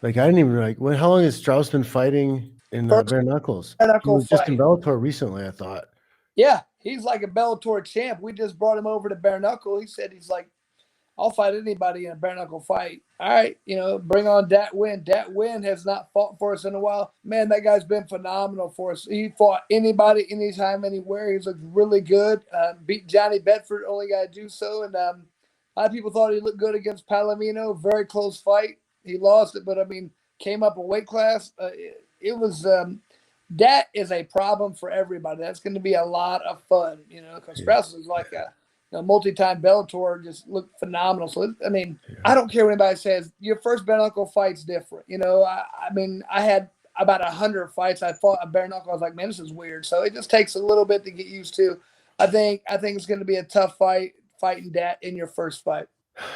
Like I didn't even how long has Straus been fighting in First bare knuckles? He knuckle was just in fight. Bellator recently, I thought. Yeah, he's like a Bellator champ. We just brought him over to bare knuckle. He said he's like, I'll fight anybody in a bare knuckle fight. All right, bring on Dat Nguyen. Dat Nguyen has not fought for us in a while. Man, that guy's been phenomenal for us. He fought anybody, anytime, anywhere. He's looked really good. Beat Johnny Bedford, only got to do so. And a lot of people thought he looked good against Palomino. Very close fight. He lost it, but I mean, came up a weight class. It was that is a problem for everybody. That's going to be a lot of fun, because Yeah. Straus is like a multi-time Bellator, just looked phenomenal. So I mean, Yeah. I don't care what anybody says. Your first bare knuckle fight's different. I mean, I had about 100 fights. I fought a bare knuckle. I was like, man, this is weird. So it just takes a little bit to get used to. I think it's going to be a tough fighting that in your first fight.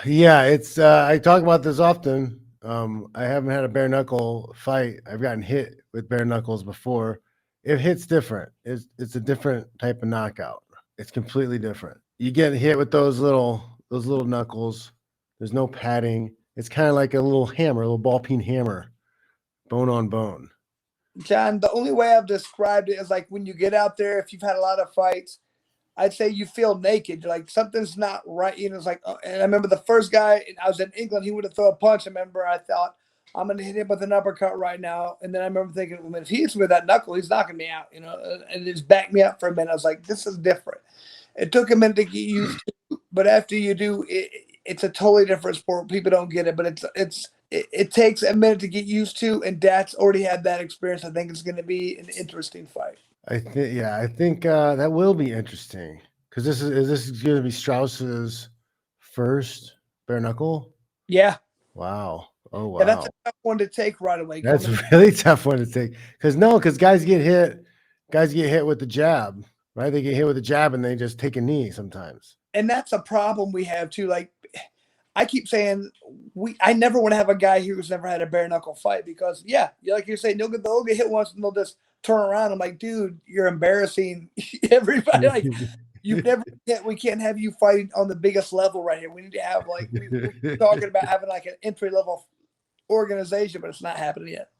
Yeah, it's I talk about this often. I haven't had a bare knuckle fight. I've gotten hit with bare knuckles before. It hits different. It's a different type of knockout. It's completely different. You get hit with those little knuckles. There's no padding. It's kind of like a little hammer, a little ball peen hammer, bone on bone. John, the only way I've described it is like when you get out there, if you've had a lot of fights, I'd say you feel naked. You're like something's not right. It's like, and I remember the first guy, I was in England, he would have thrown a punch. I remember I thought, I'm going to hit him with an uppercut right now. And then I remember thinking, well, if he hits me with that knuckle, he's knocking me out, and it just backed me up for a minute. I was like, this is different. It took a minute to get used to, but after you do, it's a totally different sport. People don't get it, but it takes a minute to get used to, and Dat's already had that experience. I think it's going to be an interesting fight. I think that will be interesting because this is going to be Strauss's first bare knuckle. Yeah. Wow. Oh wow. Yeah, that's a tough one to take right away. That's a really tough one to take because guys get hit with the jab, right? They get hit with the jab and they just take a knee sometimes. And that's a problem we have too. Like I keep saying, I never want to have a guy who's never had a bare knuckle fight because like you're saying, they'll get hit once and they'll just turn around. I'm like, dude, you're embarrassing everybody. Like you've never we can't have you fighting on the biggest level right here. We need to have we're talking about having like an entry level organization, but it's not happening yet.